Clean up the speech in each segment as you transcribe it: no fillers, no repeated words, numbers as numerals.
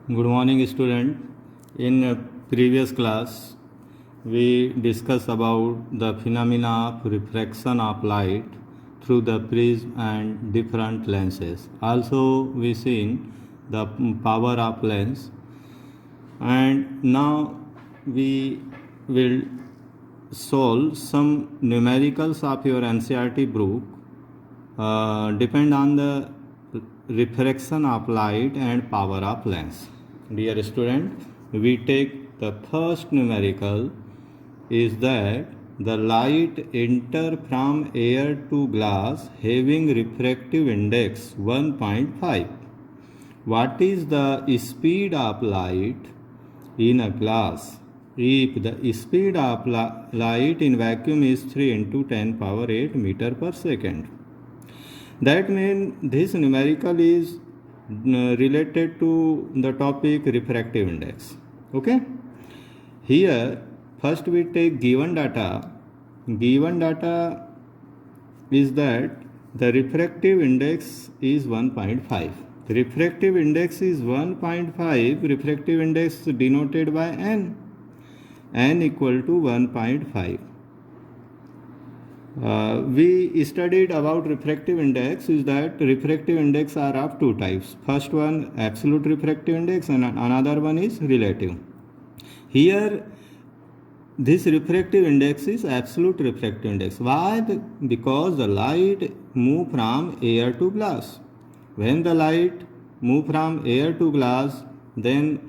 Good morning, student. In previous class, we discussed about the phenomena of refraction of light through the prism and different lenses. Also, we seen the power of lens, and now we will solve some numericals of your NCERT book. Depend on the refraction of light and power of lens. Dear student, we take the first numerical is that the light enter from air to glass having refractive index 1.5. What is the speed of light in a glass if the speed of light in vacuum is 3 into 10 power 8 meter per second? That means this numerical is related to the topic refractive index. Okay. Here first we take given data. Given data is that the refractive index is 1.5. Refractive index is 1.5. Refractive index denoted by n. N equal to 1.5. We studied about refractive index is that refractive index are of two types. First one absolute refractive index and another one is relative. Here this refractive index is absolute refractive index. Why? Because the light move from air to glass. When the light move from air to glass, then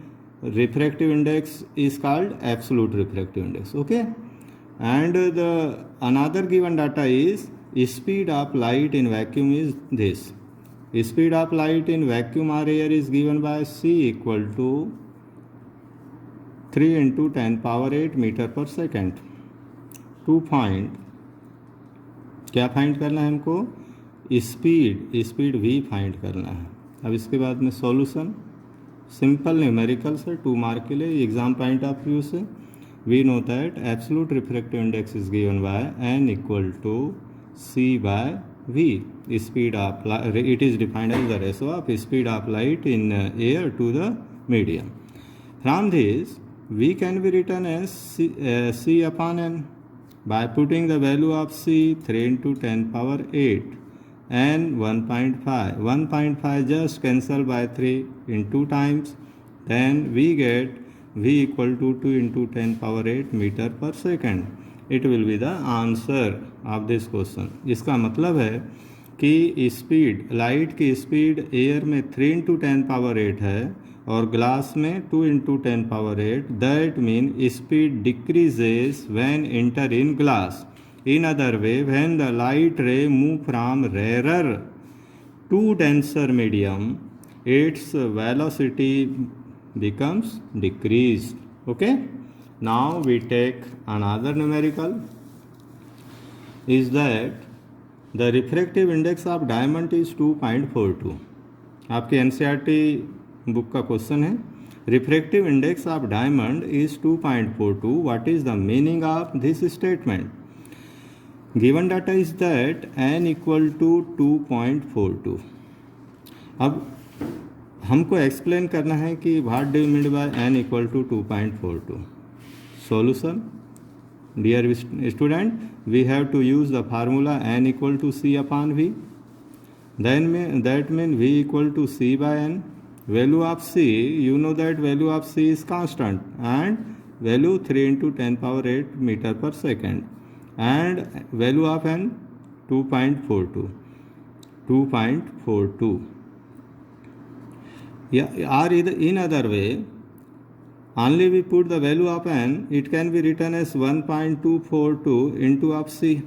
refractive index is called absolute refractive index. Okay. And the another given data is speed of light in vacuum is this. Speed of light in vacuum or air is given by c equal to 3 into 10 power 8 meter per second. 2 point क्या find करना है हमको? Speed v find करना है. अब इसके बाद में सॉल्यूशन सिंपल न्यूमेरिकल से 2 मार्क के लिए एग्जाम पॉइंट ऑफ व्यू से we know that absolute refractive index is given by n equal to c by v. Speed of light, it is defined as the ratio of speed of light in air to the medium. From this, v can be written as c upon n by putting the value of c 3 into 10 power 8 and 1.5. 1.5 just cancel by 3 in 2 times. Then we get v equal to 2 into 10 power 8 meter per second. It will be the answer of this question. इसका मतलब है कि speed light की speed air में 3 into 10 power 8 है और glass में 2 into 10 power 8. That mean speed decreases when enter in glass. In other way, when the light ray move from rarer to denser medium, its velocity becomes decreased. Okay. Now we take another numerical is that the refractive index of diamond is 2.42. आपके NCERT book का question है. refractive index of diamond is 2.42. What is the meaning of this statement? Given data is that n equal to 2.42. अब हमको explain करना है कि what do you mean by n equal to 2.42. Solution dear student, we have to use the formula n equal to c upon v. Then that mean v equal to c by n. Value of c, you know that value of c is constant and value 3 into 10 power 8 meter per second and value of n 2.42. Yeah, or in other way, only we put the value of n, it can be written as 1.242 into of c.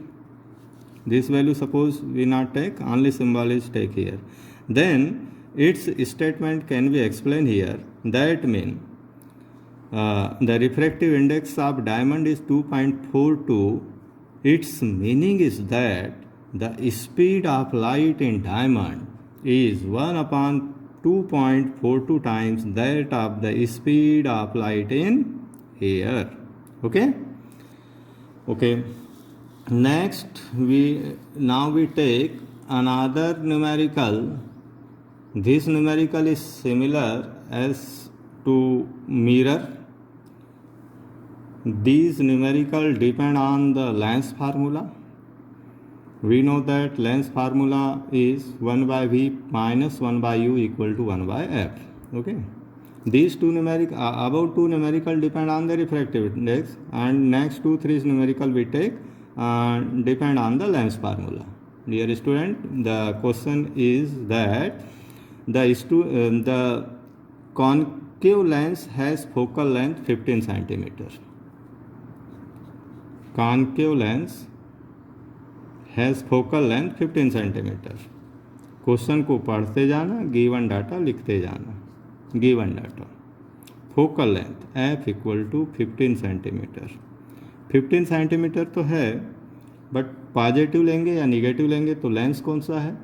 This value suppose we not take, only symbol is take here. Then its statement can be explained here. That mean the refractive index of diamond is 2.42. Its meaning is that the speed of light in diamond is 1 upon 2.42 times that of the speed of light in air. Okay. Next we take another numerical. This numerical is similar as to mirror. These numerical depend on the Lenz formula. We know that Lenz formula is 1 by v minus 1 by u equal to 1 by f. Okay. These two about two numerical depend on the refractive index, and next 2-3 numerical we take depend on the Lenz formula. Dear student, the question is that the concave lens has focal length 15 centimeter. Concave lens has focal length 15 centimeter. Question को पढ़ते जाना, given data लिखते जाना. Given data, focal length f equal to 15 centimeter. 15 centimeter तो है, but positive लेंगे या negative लेंगे तो लेंस कौन सा है?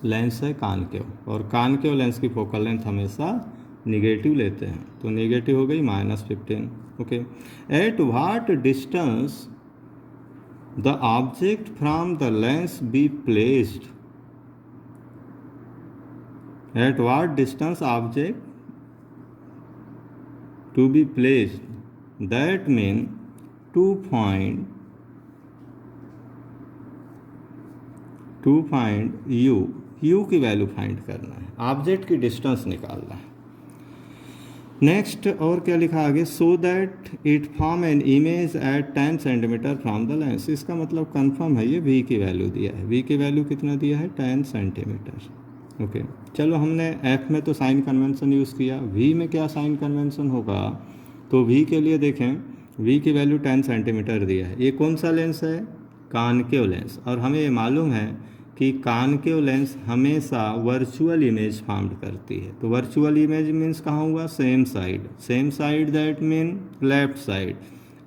लेंस है कॉनकेव, और कॉनकेव लेंस की फोकल लेंथ हमेशा निगेटिव लेते हैं, तो निगेटिव हो गई -15. Okay. At what distance the object from the lens be placed? At what distance object to be placed? That means 2 point u की वैल्यू फाइंड करना है, ऑब्जेक्ट की डिस्टेंस निकालना है. नेक्स्ट और क्या लिखा आगे? So that it form an image at 10 centimetre from the lens. इसका मतलब कंफर्म है, ये v की वैल्यू दिया है. v की वैल्यू कितना दिया है? 10 सेंटीमीटर. ओके. चलो, हमने f में तो साइन कन्वेंशन यूज़ किया, v में क्या साइन कन्वेंशन होगा? तो v के लिए देखें, v की वैल्यू 10 सेंटीमीटर दिया है. ये कौन सा लेंस है? Concave lens. और हमें ये मालूम है कि कॉनकेव लेंस हमेशा वर्चुअल इमेज फॉर्म करती है. तो वर्चुअल इमेज मीन्स कहाँ हुआ? Same side. Same side that mean left side.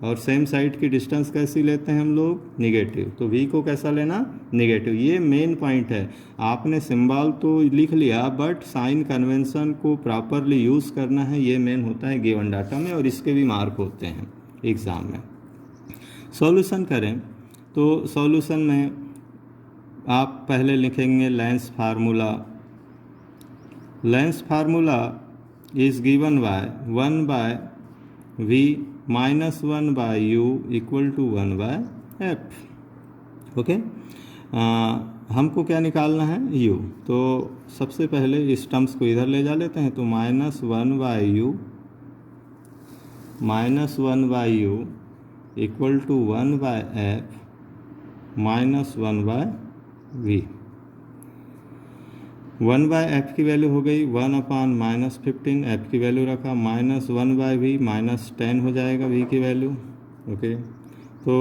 और सेम साइड की डिस्टेंस कैसी लेते हैं हम लोग? निगेटिव. तो v को कैसा लेना? निगेटिव. ये मेन पॉइंट है. आपने सिंबल तो लिख लिया, बट साइन कन्वेंशन को प्रॉपरली यूज़ करना है, ये मेन होता है गिवन डाटा में, और इसके भी मार्क होते हैं एग्ज़ाम में. सॉल्यूशन करें तो सॉल्यूशन में आप पहले लिखेंगे lens formula. Lens formula is given by 1 by v minus 1 by u equal to 1 by f. Okay. हमको क्या निकालना है? u. तो सबसे पहले इस टर्म्स को इधर ले जा लेते हैं, तो -1 by u equal to 1 by f minus 1 by v. 1 by F की वैल्यू हो गई 1/-15. एफ की वैल्यू रखा -1 बाय v, -10 हो जाएगा v की वैल्यू. ओके. तो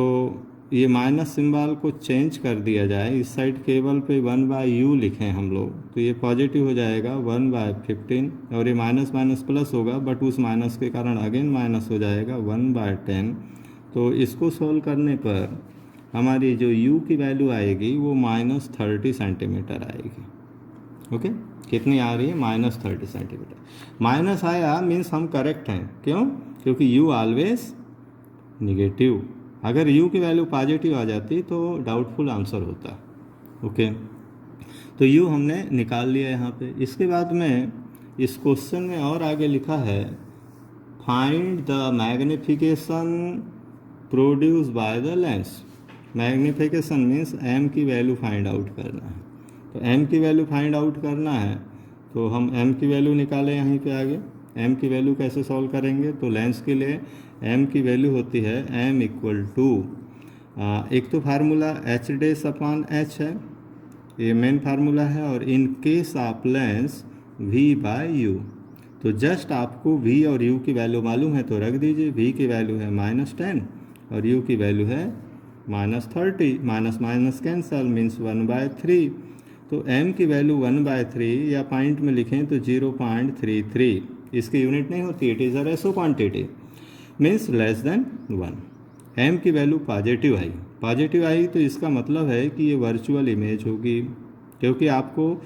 ये माइनस सिंबल को चेंज कर दिया जाए, इस साइड केवल पे 1 बाय u लिखें हम लोग, तो ये पॉजिटिव हो जाएगा 1/15, और ये माइनस माइनस प्लस होगा, बट उस माइनस के कारण अगेन माइनस हो जाएगा 1/10. तो इसको सोल्व करने पर हमारी जो u की वैल्यू आएगी वो -30 सेंटीमीटर आएगी. ओके. कितनी आ रही है? -30 सेंटीमीटर. माइनस आया मीन्स हम करेक्ट हैं. क्यों? क्योंकि u ऑलवेज निगेटिव. अगर u की वैल्यू पॉजिटिव आ जाती तो डाउटफुल आंसर होता. ओके. तो u हमने निकाल लिया यहाँ पे. इसके बाद में इस क्वेश्चन में और आगे लिखा है, find the magnification produce by the lens. Magnification means m की वैल्यू फाइंड आउट करना है. तो m की वैल्यू फाइंड आउट करना है, तो हम m की वैल्यू निकालें यहीं पे आगे. m की वैल्यू कैसे सॉल्व करेंगे? तो लेंस के लिए m की वैल्यू होती है m इक्वल टू, एक तो फार्मूला h'/h है, ये मेन फार्मूला है, और in case of lens v by u. तो जस्ट आपको v और u की वैल्यू मालूम है तो रख दीजिए. v की वैल्यू है -10 और u की वैल्यू है -30. Minus minus cancel means 1/3. तो m की वैल्यू 1/3 या पॉइंट में लिखें तो 0.33. इसकी यूनिट नहीं होती, it is a ratio quantity, means less than 1. m की वैल्यू पॉजिटिव आई. पॉजिटिव आई तो इसका मतलब है कि ये वर्चुअल इमेज होगी, क्योंकि आपको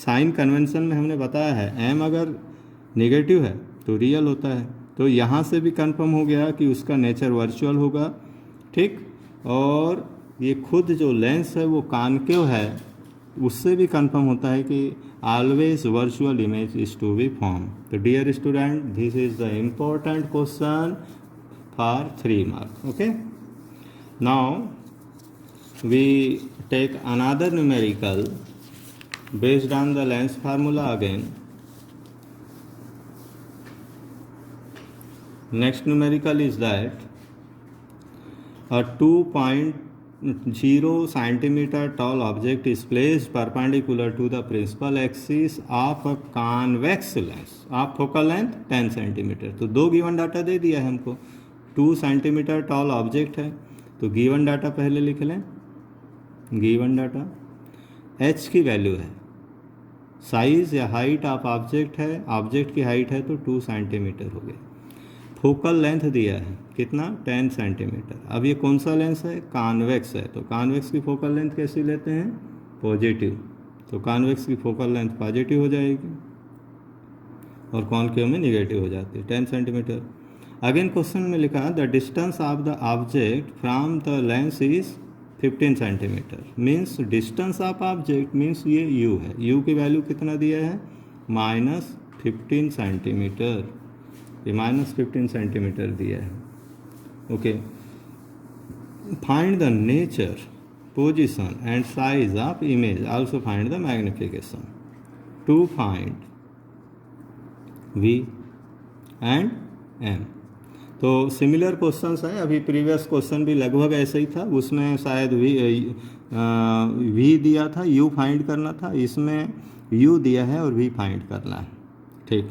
साइन कन्वेंशन में हमने बताया है m अगर नेगेटिव है तो रियल होता है. तो यहाँ से भी कंफर्म हो गया कि उसका नेचर वर्चुअल होगा. ठीक. और ये खुद जो लेंस है वो कॉनकेव है, उससे भी कंफर्म होता है कि always virtual image is to be formed. So dear student, this is the important question for 3 marks. Okay. Now we take another numerical based on the lens formula again. Next numerical is that a 2.0 centimeter tall object is placed perpendicular to the principal axis of a convex lens of focal length 10 centimeter. तो दो given data दे दिया है हमको. 2 centimetre tall object है, तो given data पहले लिख लें. गिवन डाटा h की वैल्यू है, साइज या हाइट ऑफ ऑब्जेक्ट है, ऑब्जेक्ट की हाइट है तो 2 सेंटीमीटर हो गया. फोकल लेंथ दिया है कितना, 10 सेंटीमीटर. अब ये कौन सा लेंस है, कॉन्वेक्स है, तो कॉन्वेक्स की फोकल लेंथ कैसी लेते हैं, पॉजिटिव. तो कॉन्वेक्स की फोकल लेंथ पॉजिटिव हो जाएगी और कॉनकेव में निगेटिव हो जाती है, 10 सेंटीमीटर. अगेन क्वेश्चन में लिखा the distance of the object from the lens is 15 centimetre. Means distance of object means ये u है. u की वैल्यू कितना दिया है, -15 सेंटीमीटर. ये -15 सेंटीमीटर दिया है. Okay. Find the nature, position and size of image. Also find the magnification. To find v and m. तो सिमिलर क्वेश्चंस हैं. अभी प्रीवियस क्वेश्चन भी लगभग ऐसे ही था, उसमें शायद v दिया था, u फाइंड करना था. इसमें u दिया है और v फाइंड करना है. ठीक.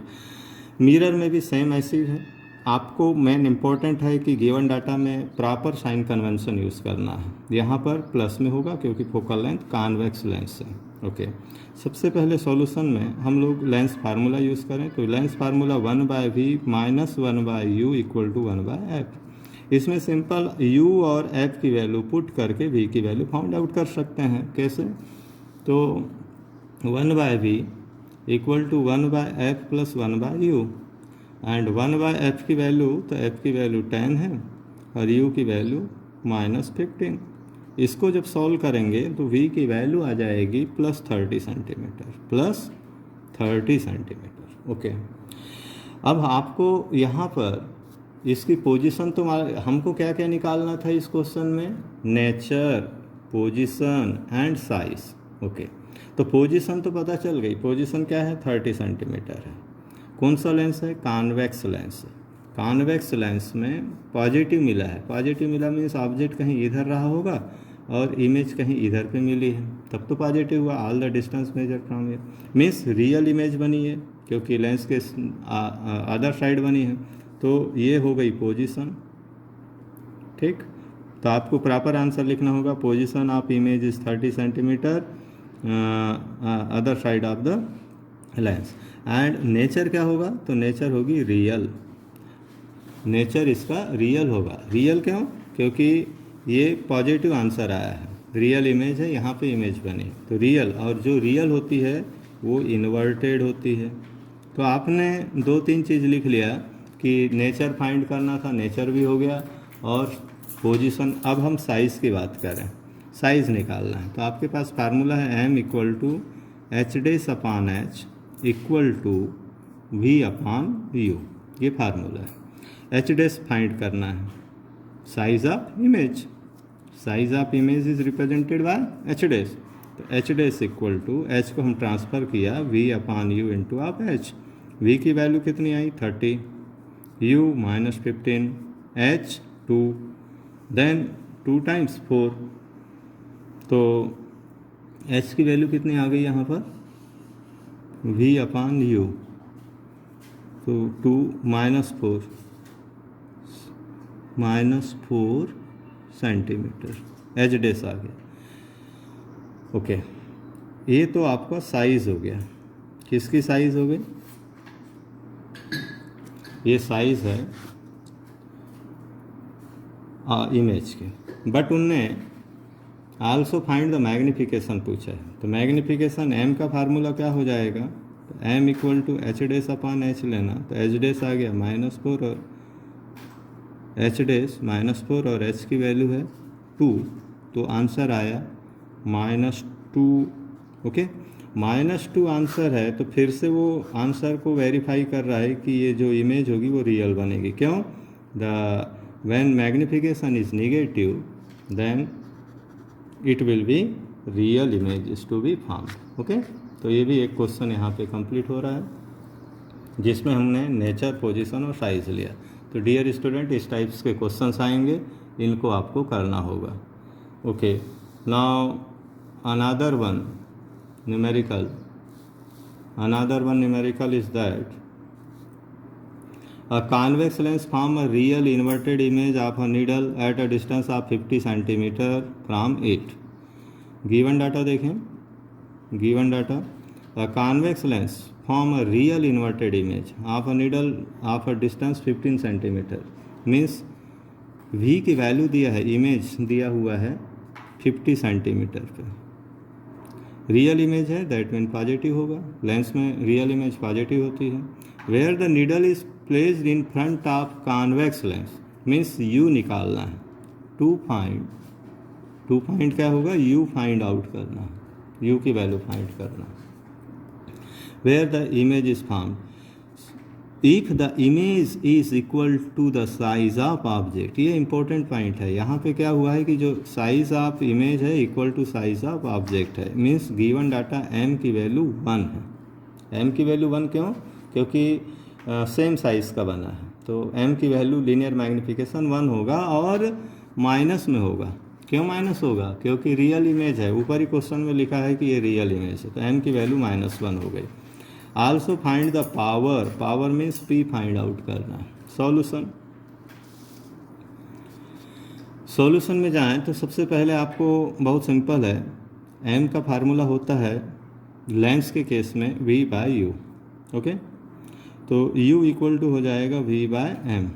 मिरर में भी सेम ऐसी है. आपको मेन इम्पोर्टेंट है कि गिवन डाटा में प्रॉपर साइन कन्वेंशन यूज़ करना है. यहाँ पर प्लस में होगा क्योंकि फोकल लेंथ कॉन्वेक्स लेंस है. ओके. सबसे पहले सॉल्यूशन में हम लोग लेंस फार्मूला यूज़ करें, तो lens formula 1/v - 1/u = 1/f. इसमें सिंपल u और f की वैल्यू पुट करके v की वैल्यू फाइंड आउट कर सकते हैं. कैसे, तो 1/v = 1/f + 1/u and 1/f की वैल्यू, तो f की वैल्यू 10 है और u की वैल्यू -15. इसको जब सॉल्व करेंगे तो v की वैल्यू आ जाएगी +30 सेंटीमीटर, +30 सेंटीमीटर. ओके. अब आपको यहाँ पर इसकी पोजीशन, तो हमको क्या क्या निकालना था इस क्वेश्चन में, nature, position and size. Okay. तो पोजीशन तो पता चल गई. पोजीशन क्या है, 30 सेंटीमीटर है. कौन सा लेंस है, कॉन्वेक्स लेंस. कॉन्वेक्स लेंस में पॉजिटिव मिला है. पॉजिटिव मिला मीन्स ऑब्जेक्ट कहीं इधर रहा होगा और इमेज कहीं इधर पे मिली है, तब तो पॉजिटिव हुआ. All the distance measure from here means real image बनी है क्योंकि लेंस के अदर साइड बनी है. तो ये हो गई पोजीशन. ठीक. तो आपको प्रॉपर आंसर लिखना होगा, position of image is 30 centimetre other side of the lens. And nature क्या होगा, तो नेचर होगी रियल. नेचर इसका रियल होगा. रियल क्यों, क्योंकि ये पॉजिटिव आंसर आया है, रियल इमेज है, यहाँ पे इमेज बनी. तो रियल, और जो रियल होती है वो इन्वर्टेड होती है. तो आपने 2-3 चीज़ लिख लिया कि नेचर फाइंड करना था, नेचर भी हो गया, और पोजीशन. अब हम साइज़ की बात करें, साइज़ निकालना है. तो आपके पास फार्मूला है m = h/h = v/u. ये फार्मूला है. h' फाइंड करना है, size of image. Size of image is represented by h'. तो h' = h को हम ट्रांसफ़र किया v/u into of h. v की वैल्यू कितनी आई, 30, u -15, h 2, देन 2 × 4. तो h की वैल्यू कितनी आ गई यहाँ पर, v/u. तो 2 -4 सेंटीमीटर h' आ गया. ओके. ये तो आपका साइज़ हो गया. किसकी साइज़ हो गई, ये साइज़ है इमेज की. बट उनने आल्सो फाइंड द मैग्निफिकेशन पूछा है. तो मैग्निफिकेशन m का फार्मूला क्या हो जाएगा, तो m = h'/h लेना. तो h' आ गया -4 और h' -4 और h की वैल्यू है 2. तो आंसर आया -2. ओके. -2 आंसर है तो फिर से वो आंसर को वेरीफाई कर रहा है कि ये जो इमेज होगी वो रियल बनेगी। क्यों? When magnification is negative then it will be real image is to be found. Okay, तो ये भी एक क्वेश्चन यहाँ पे कंप्लीट हो रहा है जिसमें हमने नेचर, पोजीशन और साइज लिया। तो डियर स्टूडेंट, इस टाइप्स के क्वेश्चंस आएंगे, इनको आपको करना होगा। Okay, now another one numerical is that a convex lens form a real inverted image of a needle at a distance of 50 centimeter from it. Given data देखें, given data, a convex lens form a real inverted image of a needle of a distance 15 centimeter. Means v की value दिया है, image दिया हुआ है 50 centimeter पे। Real image है, that mean positive होगा। लेंस में रियल इमेज पॉजिटिव होती है। Where the needle is placed in front of convex lens, means u निकालना है। टू फाइंड क्या होगा? यू फाइंड आउट करना, यू की वैल्यू फाइंड करना। Where the image is found, if the image is equal to the size of object. ये important point है। यहाँ पे क्या हुआ है कि जो साइज ऑफ इमेज है equal to size of object है। मीन्स गिवन डाटा m की वैल्यू 1 है। m की वैल्यू 1 क्यों? क्योंकि सेम साइज का बना है, तो m की वैल्यू लीनियर मैग्निफिकेशन 1 होगा और माइनस में होगा। क्यों माइनस होगा? क्योंकि रियल इमेज है। ऊपर ही क्वेश्चन में लिखा है कि ये रियल इमेज है, तो m की वैल्यू -1 हो गई। Also find the power, power means p find out करना। सॉल्यूशन में जाएं तो सबसे पहले आपको बहुत सिंपल है, m का फार्मूला होता है लेंस के केस में v/u। ओके, तो u इक्वल टू हो जाएगा v/m।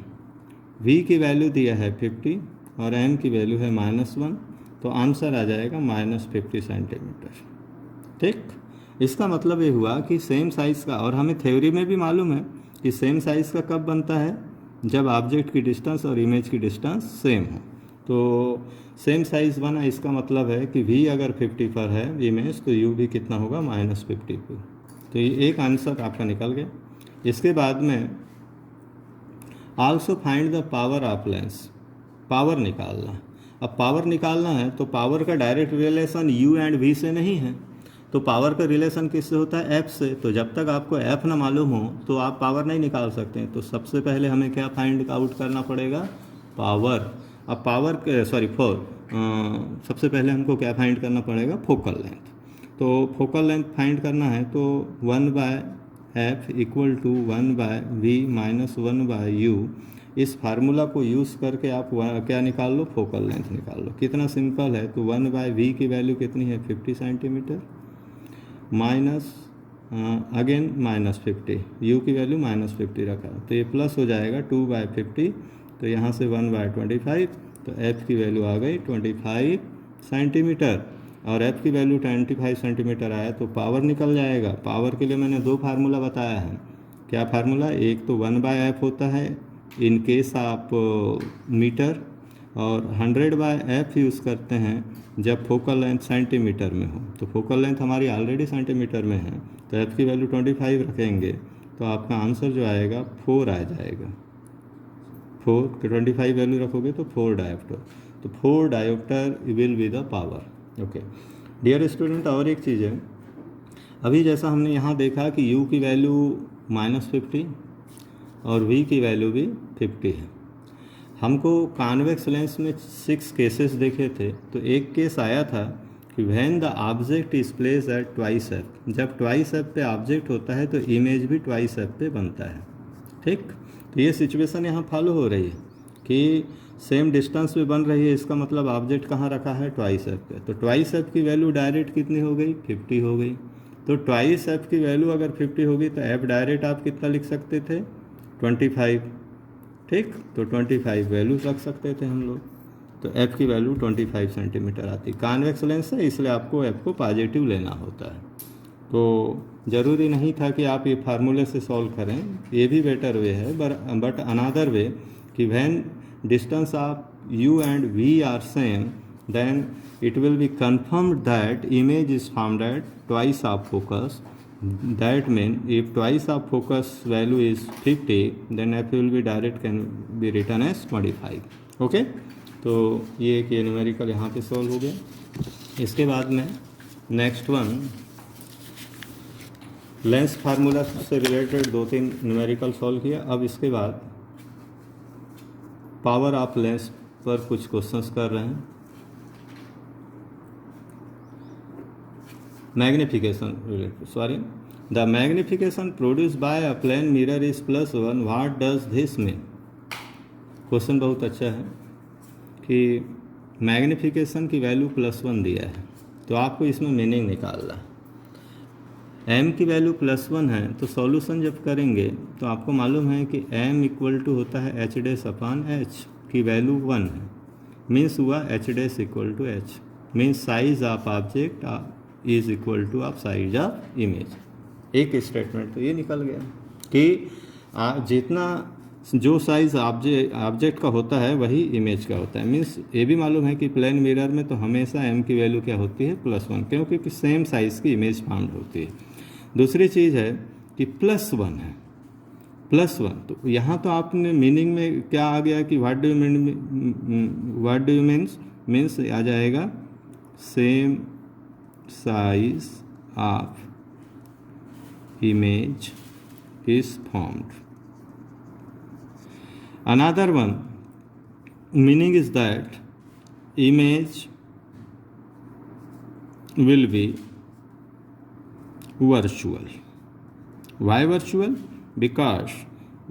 v की वैल्यू दिया है 50 और m की वैल्यू है -1, तो आंसर आ जाएगा -50 सेंटीमीटर। ठीक, इसका मतलब ये हुआ कि सेम साइज़ का, और हमें थ्योरी में भी मालूम है कि सेम साइज़ का कब बनता है, जब ऑब्जेक्ट की डिस्टेंस और इमेज की डिस्टेंस सेम हो। तो सेम साइज़ बना, इसका मतलब है कि v अगर 50 पर है इमेज, तो u भी कितना होगा? -50 पर। तो ये एक आंसर आपका निकल गया। इसके बाद में also find the power of lens, power निकालना। अब पावर निकालना है तो पावर का direct relation u and v से नहीं है, तो पावर का रिलेशन किससे होता है? f से। तो जब तक आपको f ना मालूम हो तो आप पावर नहीं निकाल सकते हैं। तो सबसे पहले हमें क्या फाइंड आउट करना पड़ेगा? पावर। अब पावर सबसे पहले हमको क्या फाइंड करना पड़ेगा? Focal length. तो फोकल लेंथ फाइंड करना है तो 1/f equal to 1/v minus 1/u। इस फार्मूला को यूज़ करके आप क्या निकाल लो? फोकल लेंथ निकाल लो। कितना सिंपल है। तो 1/v की वैल्यू कितनी है? 50 सेंटीमीटर माइनस अगेन -50, u की वैल्यू -50 रखा, तो ये प्लस हो जाएगा 2/50, तो यहाँ से 1/25, तो f की वैल्यू आ गई 25 सेंटीमीटर, और f की वैल्यू 25 सेंटीमीटर आया तो पावर निकल जाएगा। पावर के लिए मैंने दो फार्मूला बताया है। क्या फार्मूला? एक तो 1/f होता है इन केस आप मीटर, और 100/f यूज़ करते हैं जब फोकल लेंथ सेंटीमीटर में हो। तो फोकल लेंथ हमारी ऑलरेडी सेंटीमीटर में है, तो f की वैल्यू 25 रखेंगे तो आपका आंसर जो आएगा 4 आ जाएगा। 4 25 वैल्यू रखोगे तो 4 डायोप्टर, तो 4 dioptre will be the power. Okay dear student, और एक चीज़ है, अभी जैसा हमने यहाँ देखा कि u की वैल्यू -50 और v की वैल्यू भी 50 है। हमको कॉन्वेक्स लेंस में 6 केसेस देखे थे, तो एक केस आया था कि when the object is place at twice f। जब ट्वाइस f पे ऑब्जेक्ट होता है तो इमेज भी ट्वाइस f पे बनता है। ठीक, तो ये सिचुएशन यहाँ फॉलो हो रही है कि सेम डिस्टेंस पे बन रही है, इसका मतलब ऑब्जेक्ट कहाँ रखा है? ट्वाइस f पे। तो ट्वाइस f की वैल्यू डायरेक्ट कितनी हो गई? 50 हो गई। तो ट्वाइस f की वैल्यू अगर 50 होगी तो f डायरेक्ट आप कितना लिख सकते थे? 25। ठीक, तो 25 वैल्यू रख सकते थे हम लोग, तो f की वैल्यू 25 सेंटीमीटर आती। कॉन्वेक्स लेंस है इसलिए आपको f को पॉजिटिव लेना होता है। तो ज़रूरी नहीं था कि आप ये फार्मूले से सॉल्व करें, ये भी बेटर वे है, बट अनदर वे कि when distance of u and v are same then it will be confirmed that image is formed at twice of focus. That means if twice of focus value is 50, then f will be direct can be written as 25. Okay, तो ये एक ये numerical यहाँ पे solve हो गया। इसके बाद में नेक्स्ट वन लेंस फार्मूला से रिलेटेड 2-3 न्यूमेरिकल सॉल्व किया। अब इसके बाद पावर ऑफ लेंस पर कुछ क्वेश्चंस कर रहे हैं। Magnification related, sorry, the magnification produce by a plane mirror is +1, what does this mean. Question बहुत अच्छा है कि मैग्निफिकेशन की वैल्यू +1 दिया है, तो आपको इसमें मीनिंग निकालना है। m की वैल्यू +1 है, तो सॉल्यूशन जब करेंगे तो आपको मालूम है कि m इक्वल टू होता है h' की वैल्यू 1 है, मीन्स हुआ h' equal to h, means size of object is equal to of size of image. एक स्टेटमेंट तो ये निकल गया कि जितना जो साइज ऑब्जेक्ट का होता है वही इमेज का होता है। मीन्स ये भी मालूम है कि प्लेन मिरर में तो हमेशा m की वैल्यू क्या होती है +1, क्योंकि सेम साइज़ की इमेज फाउंड होती है। दूसरी चीज़ है कि +1 है, +1, तो यहाँ तो आपने मीनिंग में क्या आ गया कि व्हाट डू यू मीन्स आ जाएगा same size of image is formed. Another one meaning is that image will be virtual. Why virtual? Because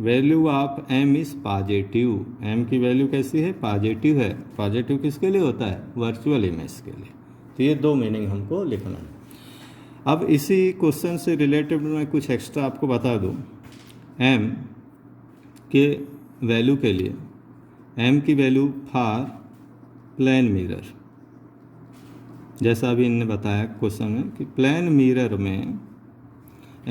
value of m is positive. m की वैल्यू कैसी है? पॉजिटिव है। Positive किसके लिए होता है? Virtual image के लिए। तो ये 2 मीनिंग हमको लिखना है। अब इसी क्वेश्चन से रिलेटेड मैं कुछ एक्स्ट्रा आपको बता दूँ। m के वैल्यू के लिए m की वैल्यू फॉर प्लेन मिरर, जैसा अभी इन्होंने बताया क्वेश्चन में कि प्लेन मिरर में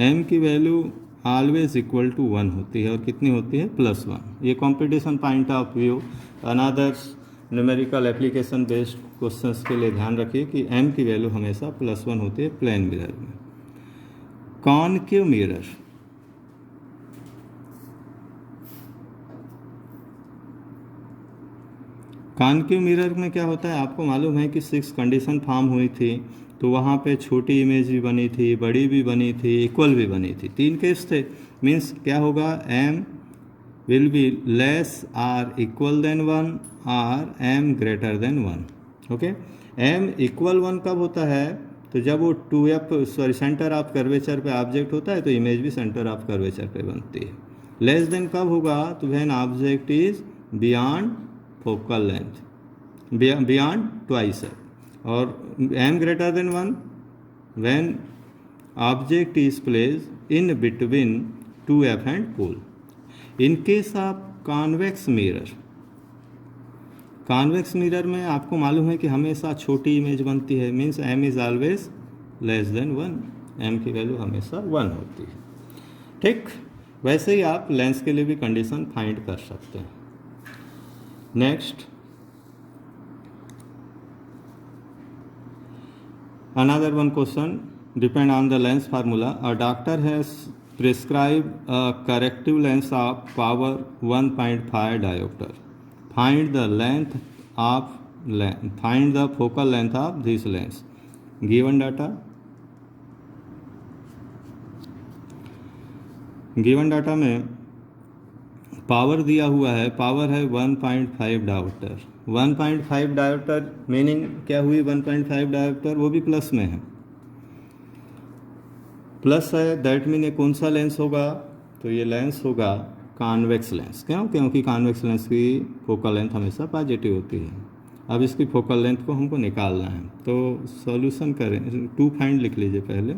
m की वैल्यू ऑलवेज इक्वल टू 1 होती है, और कितनी होती है? +1। ये competition point of view another's numerical application based questions के लिए ध्यान रखिए कि m की वैल्यू हमेशा +1 होती है प्लेन मिरर में। कॉनकेव मिरर, कॉनकेव मिरर में क्या होता है आपको मालूम है कि 6 कंडीशन फॉर्म हुई थी, तो वहाँ पे छोटी इमेज भी बनी थी, बड़ी भी बनी थी, इक्वल भी बनी थी। 3 केस थे। मीन्स क्या होगा? m will be less or equal than 1 और m greater than 1। Okay, m equal 1 कब होता है? तो जब वो 2f सेंटर ऑफ कर्वेचर पे ऑब्जेक्ट होता है तो इमेज भी सेंटर ऑफ कर्वेचर पे बनती है। लेस देन कब होगा? तो when object is beyond focal length, beyond twice है। और m greater than 1 when object is placed in between 2f and pole. In case of convex mirror, convex mirror में आपको मालूम है कि हमेशा छोटी इमेज बनती है, means m is always less then 1, m की वैल्यू हमेशा 1 होती है। ठीक, वैसे ही आप लेंस के लिए भी कंडीशन फाइंड कर सकते हैं। Next, another one question depend on the lens formula. A doctor has prescribed a corrective lens of power 1.5 diopter. Find the focal length of this lens. Given data में power दिया हुआ है, power है 1.5 dioptre. 1.5 dioptre meaning क्या हुई? 1.5 dioptre वो भी plus में है, प्लस है, दैट मीन ये कौन सा लेंस होगा? तो ये लेंस होगा कॉन्वेक्स लेंस। क्यों? क्योंकि कॉन्वेक्स लेंस की फोकल लेंथ हमेशा पॉजिटिव होती है। अब इसकी फोकल लेंथ को हमको निकालना है, तो सॉल्यूशन करें। 2 फाइंड लिख लीजिए पहले,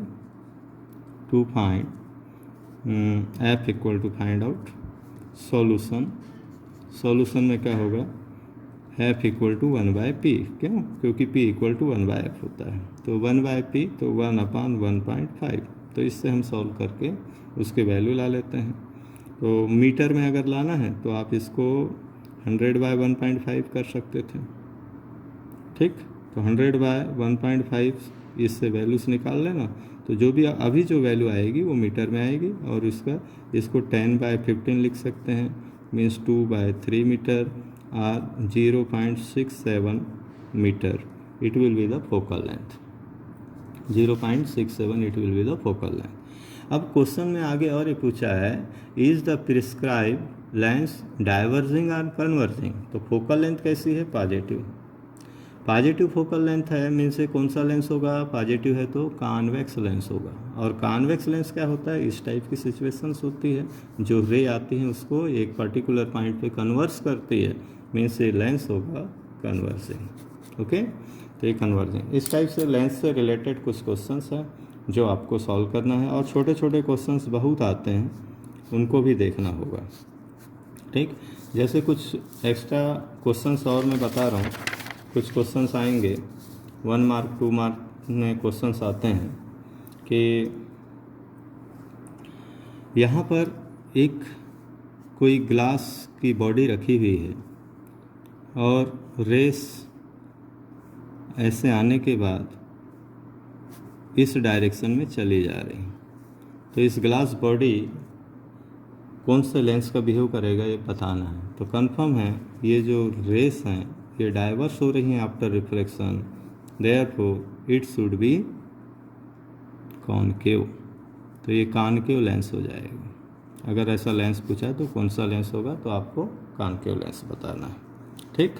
2 find f equal to find out solution में क्या होगा? f equal to 1/p। क्यों? क्योंकि p इक्वल टू 1/f होता है, तो 1/p तो 1/1.5। तो इससे हम सॉल्व करके उसके वैल्यू ला लेते हैं। तो मीटर में अगर लाना है तो आप इसको 100/1.5 कर सकते थे। ठीक। तो 100 बाय 1.5 इससे वैल्यूज़ निकाल लेना, तो जो भी अभी जो वैल्यू आएगी वो मीटर में आएगी, और इसको 10 बाय 15 लिख सकते हैं, मीन्स 2 बाय 3 मीटर और 0.67 metre it will be the focal length. 0.67 it will be the focal length. अब क्वेश्चन में आगे और ये पूछा है, is the prescribe lens diverging और कन्वर्जिंग। तो फोकल लेंथ कैसी है, पॉजिटिव। पॉजिटिव फोकल लेंथ है, मीन्स से कौन सा लेंस होगा, पॉजिटिव है तो कॉन्वेक्स लेंस होगा। और कॉन्वेक्स लेंस क्या होता है, इस टाइप की सिचुएशंस होती है, जो रे आती है उसको एक पर्टिकुलर पॉइंट पे कन्वर्स करती है, मीन्स ये लेंस होगा कन्वर्जिंग। ओके, तो ये कन्वर्जिंग। इस टाइप से लेंस से रिलेटेड कुछ क्वेश्चंस हैं जो आपको सॉल्व करना है, और छोटे छोटे क्वेश्चंस बहुत आते हैं, उनको भी देखना होगा। ठीक, जैसे कुछ एक्स्ट्रा क्वेश्चंस और मैं बता रहा हूँ, कुछ क्वेश्चंस आएंगे 1 मार्क 2 मार्क में क्वेश्चंस आते हैं कि यहाँ पर एक कोई ग्लास की बॉडी रखी हुई है और रेस ऐसे आने के बाद इस डायरेक्शन में चली जा रही, तो इस ग्लास बॉडी कौन से लेंस का बिहेव करेगा ये बताना है। तो कंफर्म है ये जो रेस हैं ये डाइवर्स हो रही हैं after reflection, therefore it should be concave. तो ये कॉनकेव लेंस हो जाएगा। अगर ऐसा लेंस पूछा है तो कौन सा लेंस होगा, तो आपको कॉनकेव लेंस बताना है। ठीक,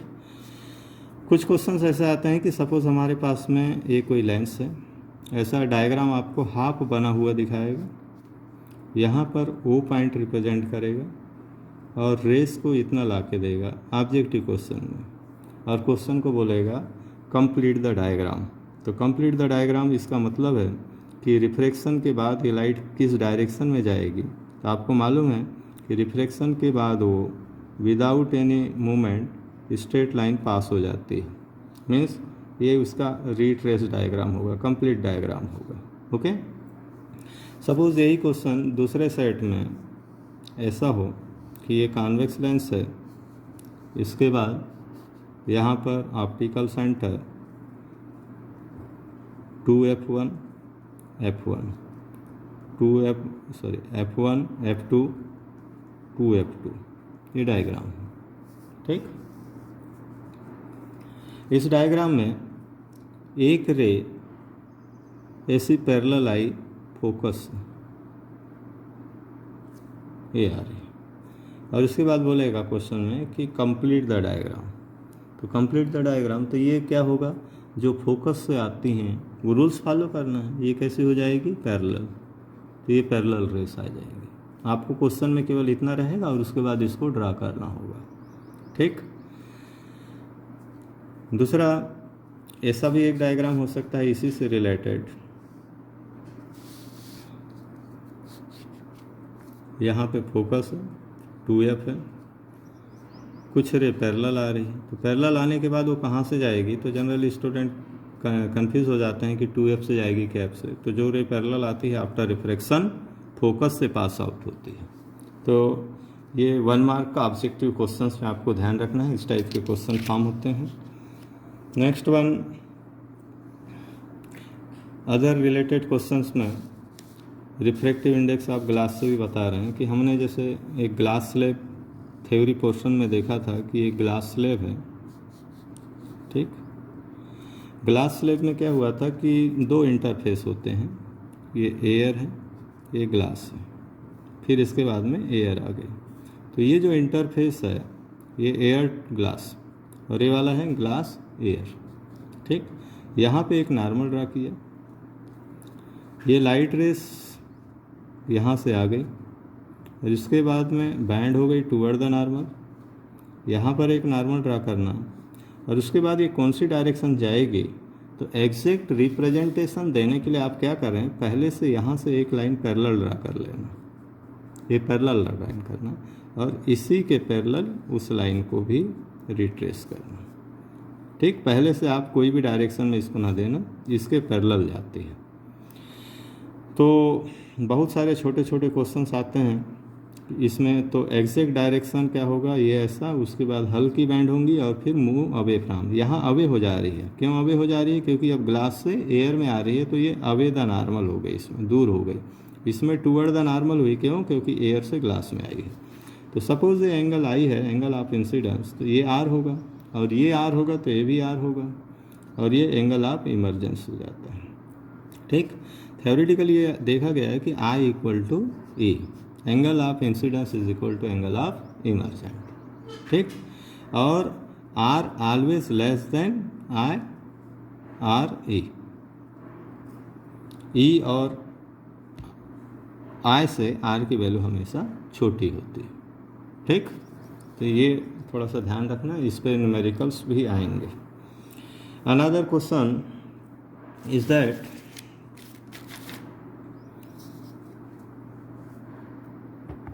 कुछ क्वेश्चंस ऐसे आते हैं कि सपोज हमारे पास में ये कोई लेंस है, ऐसा डायग्राम आपको हाफ बना हुआ दिखाएगा, यहाँ पर ओ पॉइंट रिप्रेजेंट करेगा और रेस को इतना ला के देगा ऑब्जेक्टिव क्वेश्चन में, और क्वेश्चन को बोलेगा कंप्लीट द डायग्राम। तो कंप्लीट द डायग्राम इसका मतलब है कि रिफ्लेक्शन के बाद ये लाइट किस डायरेक्शन में जाएगी। तो आपको मालूम है कि रिफ्लेक्शन के बाद वो without any movement straight line pass हो जाती है, मीन्स ये उसका रिट्रेस डायग्राम होगा, कंप्लीट डायग्राम होगा। ओके, सपोज यही क्वेश्चन दूसरे सेट में ऐसा हो कि ये कॉन्वेक्स लेंस है, इसके बाद यहाँ पर optical centre 2f1 f1 f1 f2 2f2 ये डायग्राम है। ठीक, इस डायग्राम में एक रे ऐसी पैरेलल आई फोकस ये आ रही, और उसके बाद बोलेगा क्वेश्चन में कि कंप्लीट द डायग्राम। तो कंप्लीट द डायग्राम, तो ये क्या होगा, जो फोकस से आती हैं वो रूल्स फॉलो करना है। ये कैसी हो जाएगी, पैरेलल, तो ये पैरेलल रेस आ जाएगी। आपको क्वेश्चन में केवल इतना रहेगा और उसके बाद इसको ड्रा करना होगा। ठीक, दूसरा ऐसा भी एक डायग्राम हो सकता है इसी से रिलेटेड, यहाँ पे फोकस है 2f है, कुछ रे पैरेलल आ रही है। तो पैरेलल आने के बाद वो कहाँ से जाएगी, तो जनरली स्टूडेंट कंफ्यूज हो जाते हैं कि 2f से जाएगी कि f से। तो जो रे पैरेलल आती है आफ्टर रिफ्लेक्शन फोकस से पास आउट होती है। तो ये 1 मार्क का ऑब्जेक्टिव क्वेश्चंस में आपको ध्यान रखना है, इस टाइप के क्वेश्चन फॉर्म होते हैं। Next one, other related questions में रिफ्रैक्टिव इंडेक्स आप ग्लास से भी बता रहे हैं कि हमने जैसे एक ग्लास स्लैब थ्योरी पोर्शन में देखा था कि एक ग्लास स्लैब है। ठीक, ग्लास स्लैब में क्या हुआ था कि 2 इंटरफेस होते हैं, ये एयर है, ये ग्लास है, फिर इसके बाद में एयर आ गई। तो ये जो इंटरफेस है ये एयर ग्लास और ये वाला है ग्लास एयर। ठीक, यहाँ पे एक नॉर्मल ड्रा किया, ये लाइट रेस यहाँ से आ गई और इसके बाद में बैंड हो गई टूवर्ड द नॉर्मल, यहाँ पर एक नॉर्मल ड्रा करना, और उसके बाद ये कौन सी डायरेक्शन जाएगी। तो एग्जैक्ट रिप्रेजेंटेशन देने के लिए आप क्या करें, पहले से यहाँ से एक लाइन पैरेलल ड्रा कर लेना, ये पैरेलल लाइन करना, और इसी के पैरेलल उस लाइन को भी रिट्रेस करना। ठीक, पहले से आप कोई भी डायरेक्शन में इसको ना देना, इसके पैरेलल जाती है। तो बहुत सारे छोटे छोटे क्वेश्चंस आते हैं इसमें तो एग्जैक्ट डायरेक्शन क्या होगा, ये ऐसा, उसके बाद हल्की बैंड होंगी और फिर मूव अवे फ्रॉम। यहाँ अवे हो जा रही है, क्यों अवे हो जा रही है, क्योंकि अब ग्लास से एयर में आ रही है, तो ये अवे द नॉर्मल हो गई, इसमें दूर हो गई। इसमें टूवर्ड द नॉर्मल हुई, क्यों, क्योंकि एयर से ग्लास में आई है। तो सपोज ये एंगल आई है, एंगल ऑफ इंसिडेंस, तो ये आर होगा, और ये आर होगा तो ये भी आर होगा, और ये एंगल ऑफ इमरजेंस हो जाता है। ठीक, थ्योरेटिकली ये देखा गया है कि I equal to E, angle of incidence is equal to angle of emergent. ठीक, और R always less than I R E और आई से आर की वैल्यू हमेशा छोटी होती है। ठीक, तो ये थोड़ा सा ध्यान रखना, इस पर न्यूमेरिकल्स भी आएंगे। Another question is that